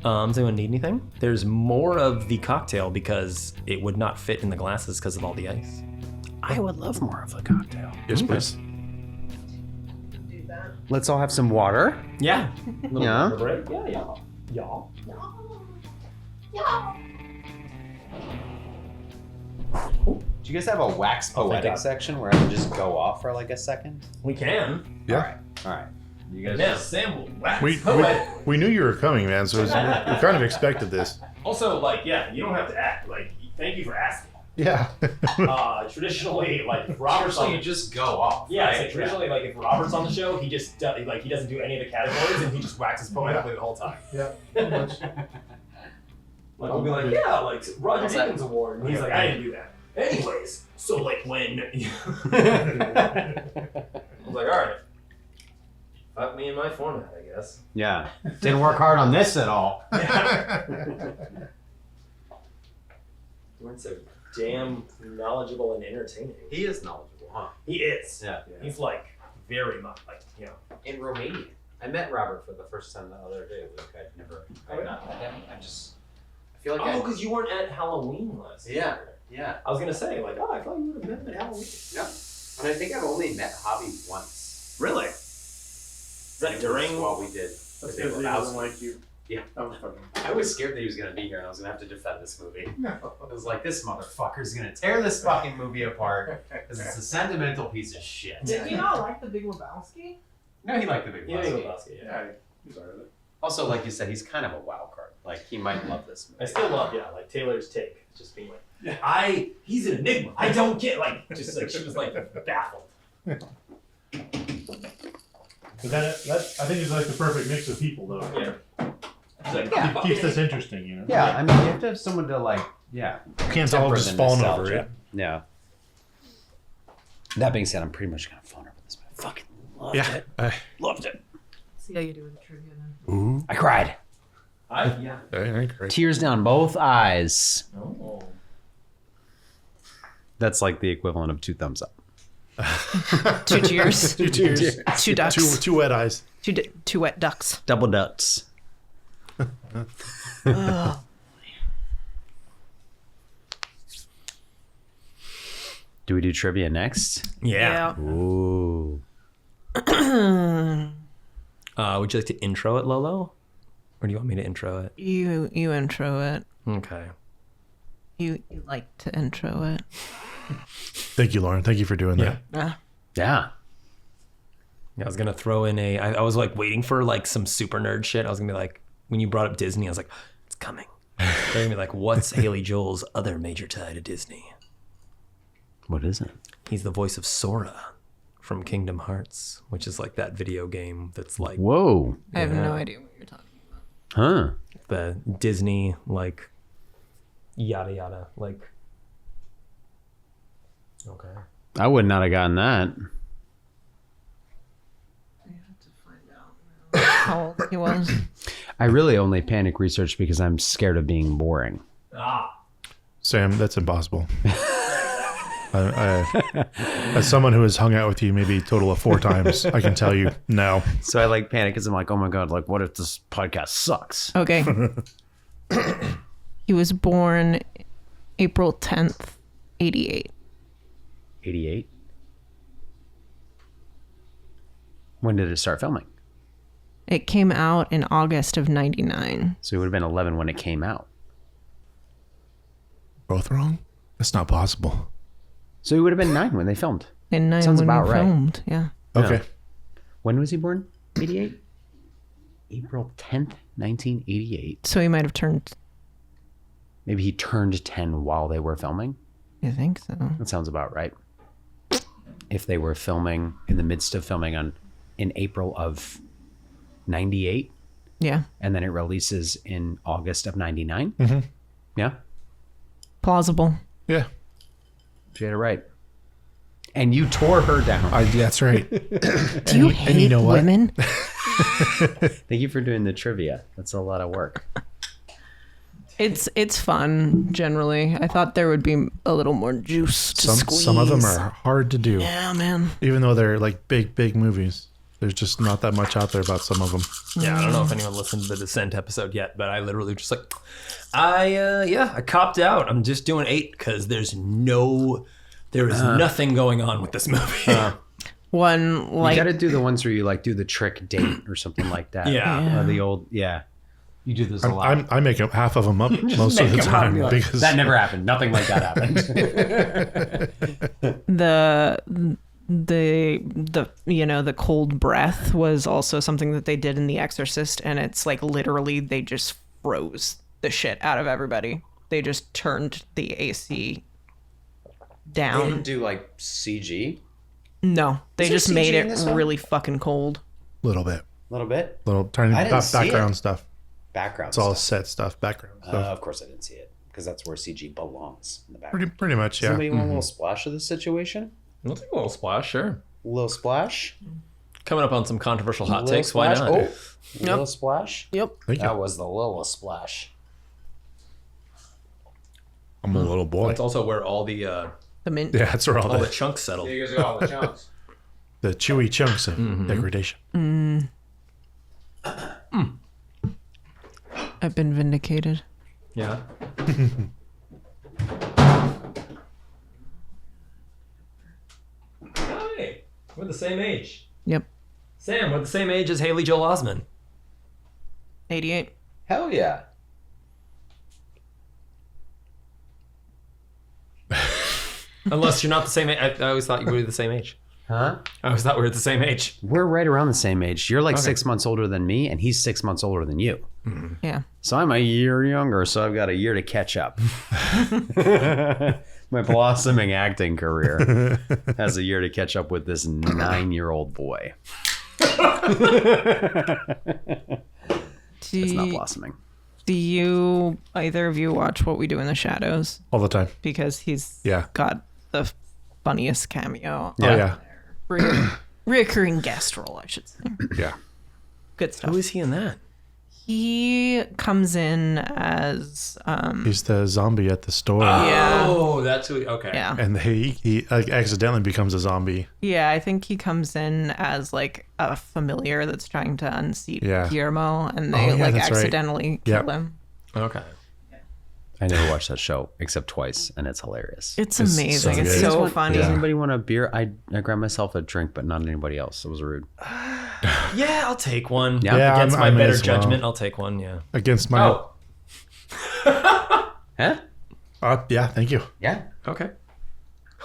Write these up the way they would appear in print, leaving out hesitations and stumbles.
Does anyone need anything? There's more of the cocktail because it would not fit in the glasses because of all the ice. I would love more of a cocktail. Yes, please. Let's all have some water. Yeah. Yeah. Break. Yeah. Do you guys have a wax poetic section where I can just go off for like a second? We can. Yeah. All right. You guys Yeah, Sam will wax We knew you were coming, man, so we kind of expected this. Also, like, yeah, you don't have to act. Like, thank you for asking. Yeah. Traditionally, like, if Robert's on you just go off. yeah, right? So traditionally, like, if Robert's on the show, he just he doesn't do any of the categories, and he just waxes poetically the whole time. Yeah. Pretty much. Like, we'll be like, yeah, like Roger Deakins Award, and he's like, I didn't do that. Anyways, so like when I was like, all right, fuck me in my format, I guess. Yeah. Didn't work hard on this at all. We're so damn knowledgeable and entertaining. He is knowledgeable, huh? He is. Yeah. He's like very much like, you know. In Romania. I met Robert for the first time the other day, Luke. I'd not met him. I feel like because you weren't at Halloween last year. Yeah. I was gonna say, like, I thought you would have met him at Halloween. Yeah. And I think I've only met Hobby once. Really? Is that during? While we did. That's because he doesn't like you. Yeah. That was fucking. I was scared that he was going to be here and I was going to have to defend this movie. No. I was like, this motherfucker's going to tear this fucking movie apart because it's a sentimental piece of shit. Did you not like The Big Lebowski? No, he liked The Big Lebowski. Yeah, he's alright with it. Also, like you said, he's kind of a wild card. Like, he might love this movie. I still love, like Taylor's take, just being like, he's an enigma. I don't get, like, just like she was like baffled. But that I think is like the perfect mix of people, though. Yeah. She's like, It keeps this interesting, you know. Yeah, I mean, you have to have someone to, like, Can't all just fawn over it. Yeah. That being said, I'm pretty much going to fawn over this movie. Fucking loved it. Loved it. See how you do with the trivia then. Ooh. I cried. Yeah. Great. Tears down both eyes. Oh. That's like the equivalent of 2 thumbs up. 2 cheers. 2 cheers. 2 ducks. Two wet eyes. 2 wet ducks. Double ducks. Do we do trivia next? Yeah. Ooh. Would you like to intro it, Lolo? Or do you want me to intro it? You intro it. Okay. You like to intro it. Thank you, Lauren. Thank you for doing that. Yeah. I was gonna throw in I was like waiting for like some super nerd shit. I was gonna be like, when you brought up Disney, I was like, it's coming. They're gonna be like, what's Haley Joel's other major tie to Disney? What is it? He's the voice of Sora from Kingdom Hearts, which is like that video game that's like, Whoa. I have no idea what you're talking about. Huh. the Disney like yada yada like. Okay. I would not have gotten that. I have to find out how old he was. I really only panic research because I'm scared of being boring. Sam, that's impossible. As someone who has hung out with you maybe a total of 4 times, I can tell you now. So I like panic because I'm like, oh my God, like what if this podcast sucks? Okay. He was born April 10th, 88. 88? When did it start filming? It came out in August of 99. So he would have been 11 when it came out. Both wrong? That's not possible. So he would have been 9 when they filmed. In 9 Sounds when about we right. filmed, yeah. Okay. When was he born? 88? April 10th, 1988. So he might have turned, Maybe he turned 10 while they were filming. I think so. That sounds about right. If they were filming in the midst of filming in April of 98, Yeah. and then it releases in August of 99. Mm-hmm. Yeah, Plausible. Yeah. she had it right. And you tore her down. That's right. Do you hate you know what? women? Thank you for doing the trivia. That's a lot of work. It's fun, generally. I thought there would be a little more juice to squeeze. Some of them are hard to do, Yeah, man. even though they're like big movies. There's just not that much out there about some of them. Yeah, I don't know if anyone listened to the Descent episode yet, but I literally just like, I copped out. I'm just doing 8 because there is nothing going on with this movie. One You like got to do the ones where you like do the trick date or something like that. Yeah. Or the old, You do this a lot. I make half of them up most of the time because that never happened. Nothing like that happened. the cold breath was also something that they did in The Exorcist, and it's like literally they just froze the shit out of everybody. They just turned the AC down. do like CG. No, they Is there just CG made in it this one? really fucking cold. little bit, A little bit. little tiny I didn't see background it. stuff. Background It's all stuff. set stuff, background stuff. Of course I didn't see it because that's where CG belongs in the background. Pretty much, yeah. Somebody want a little splash of this situation? I'll take a little splash, sure. A little splash? Coming up on some controversial hot Little takes, why splash? not? Oh, little splash? Yep. Thank you. That was the little splash. I'm a little boy. That's also where all the The mint. Yeah, that's where all the the chunks settle. You guys got all the chunks. the chewy chunks of degradation. I've been vindicated. Yeah. Hi, we're the same age. Yep. Sam, we're the same age as Haley Joel Osment. 88. Hell yeah. Unless you're not the same age. I always thought you were the same age. Huh? I always thought we were the same age. We're right around the same age. You're like 6 months older than me, and he's 6 months older than you. Yeah. So I'm a year younger, so I've got a year to catch up. My blossoming acting career has a year to catch up with this 9-year-old boy. It's not blossoming. Do you, either of you, watch What We Do in the Shadows? All the time. Because he's Yeah. got the funniest cameo. Oh, yeah. Reoccurring guest role, I should say. Yeah. Good stuff. Who is he in that? He comes in as He's the zombie at the store. yeah. Oh, that's who. Okay. Yeah. And he like, accidentally becomes a zombie. Yeah, I think he comes in as like a familiar that's trying to unseat Yeah. Guillermo, and Oh, they yeah, like that's right. accidentally kill Yep. him. Okay. I never watched that show except twice, and it's hilarious. It's It's amazing. so It's good. so funny. Does Yeah. anybody want a beer? I grabbed myself a drink, but not anybody else. It was rude. Yeah, I'll take one. Yeah. Yeah, Against my I may better as well. judgment, I'll take one. Yeah. Against my... Oh. Huh? Yeah, thank you. Yeah. Okay.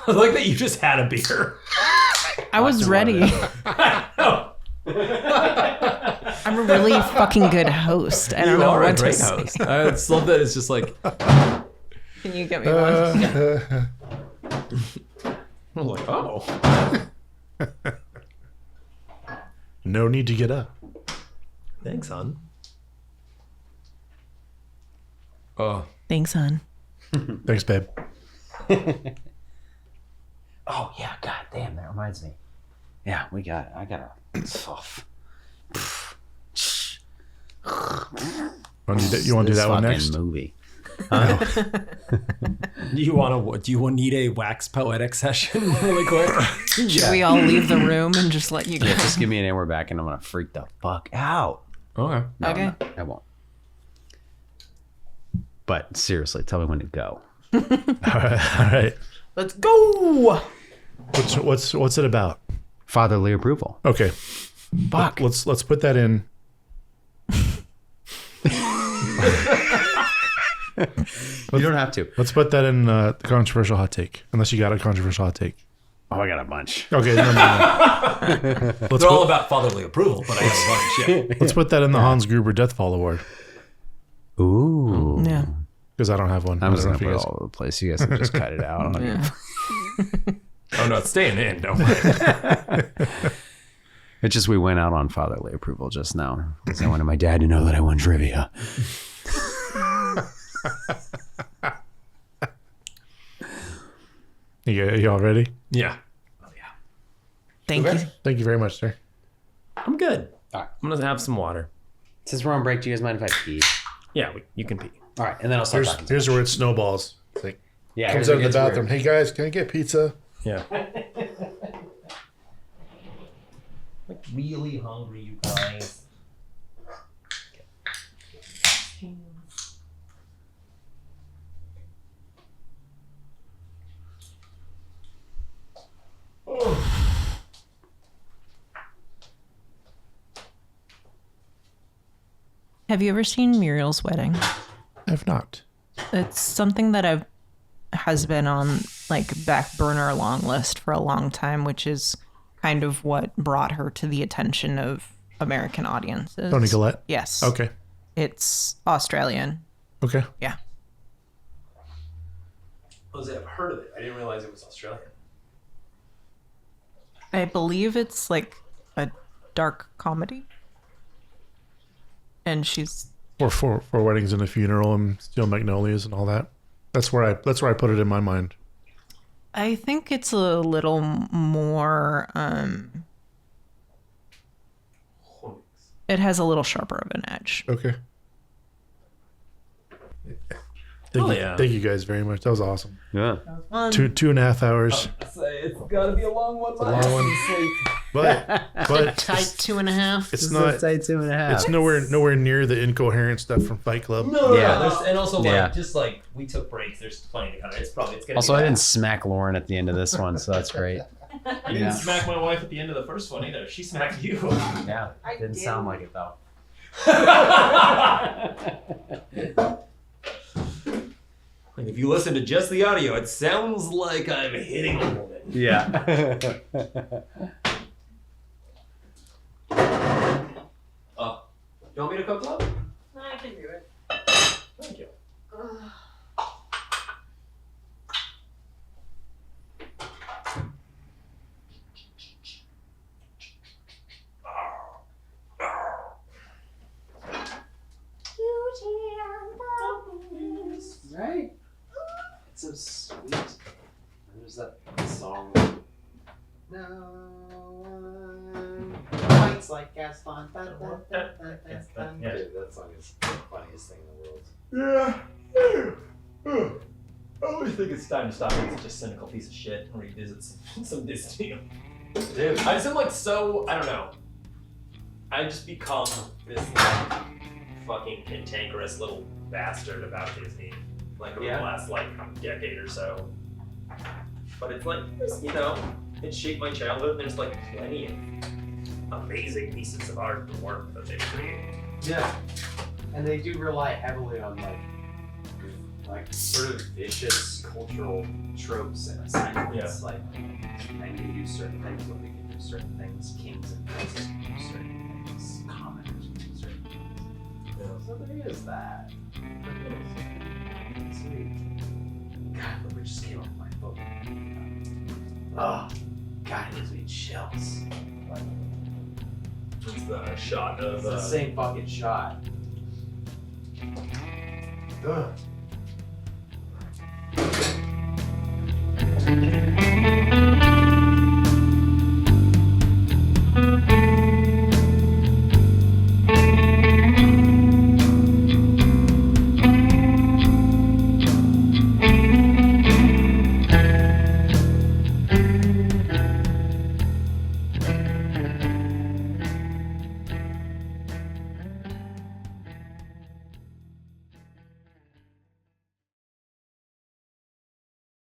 I like that you just had a beer. I was ready. Oh, I'm a really fucking good host. I don't you know are a what to great say. host. I just love that it's just like, Can you get me one? I'm like, oh. No need to get up. Thanks, hon. Oh. Thanks, hon. Thanks, babe. Oh yeah. God damn, that reminds me. Yeah, I gotta. You want to do that one next? Movie. Do you need a wax poetic session really quick? Should we all leave the room and just let you go? Yeah, just give me an hour back, and I'm gonna freak the fuck out. Okay. No, Okay. no, I won't. But seriously, tell me when to go. All right. Let's go. What's it about? Fatherly approval. Okay. Fuck. Let's put that in. You don't have to. Let's put that in the controversial hot take. Unless you got a controversial hot take. Oh, I got a bunch. Okay. No. Let's They're all put, about fatherly approval, but I have a bunch. Yeah. let's put that in the Hans Gruber Deathfall Award Ooh. Yeah. because I don't have one. I'm just I gonna don't know put if it you all over the place. You guys can just cut it out. Yeah. Oh no, it's staying in. Don't worry. It's just we went out on fatherly approval just now because I wanted my dad to know that I won trivia. You all ready? Yeah. Thank you. Thank you very much, sir. I'm good. All right. I'm gonna have some water. Since we're on break, do you guys mind if I pee? Yeah, you can pee. All right, and then I'll start talking. Here's where it snowballs. It's like, Yeah, comes here's out where of it the gets bathroom. weird. Hey guys, can I get pizza? Yeah. Like really hungry, you guys. Have you ever seen Muriel's Wedding? I've not. It's something that has been on like back burner long list for a long time, which is kind of what brought her to the attention of American audiences. Toni Collette? Yes. Okay. It's Australian. Okay. Yeah. Jose, I've heard of it. I didn't realize it was Australian. I believe it's like a dark comedy. And she's For weddings and a funeral and Steel Magnolias and all that. That's where I put it in my mind. I think it's a little more it has a little sharper of an edge. Okay. Thank you guys very much. That was awesome. Yeah. 2.5 hours. It's gotta be a long one. A long one. But Tight 2.5. it's not. Say 2.5. It's nowhere near the incoherent stuff from Fight Club. No. Yeah. And also, Yeah. just like we took breaks. There's plenty to cover. It's gonna. Also, be I bad. didn't smack Lauren at the end of this one, so that's great. I didn't smack my wife at the end of the first one either. She smacked you. Yeah. Didn't sound like it though. And if you listen to just the audio, it sounds like I'm hitting a woman. Yeah. You want me to cook love? No, I can do it. Thank you. Right? It's so sweet. There's that song. No one fights like Gaston. Dun, dun, dun, dun, dun, dun. Yeah. Dude, that song is the funniest thing in the world. Yeah. I always think it's time to stop being such a cynical piece of shit and revisit some Disney. Dude, I just am like so, I don't know. I just become this like fucking cantankerous little bastard about Disney. Like over the last like decade or so. But it's like, you know, it shaped my childhood and there's like plenty of amazing pieces of art and work that they've created. Yeah. And they do rely heavily on like sort of vicious cultural tropes and assignments. Like men can do certain things, women can do certain things, kings and princes can do certain things, commoners can do certain things. Yeah. So there is that. Sweet. God, look what just came off my phone. Oh, God, it gives me chills. It's the shot of It's the same fucking shot. Ugh.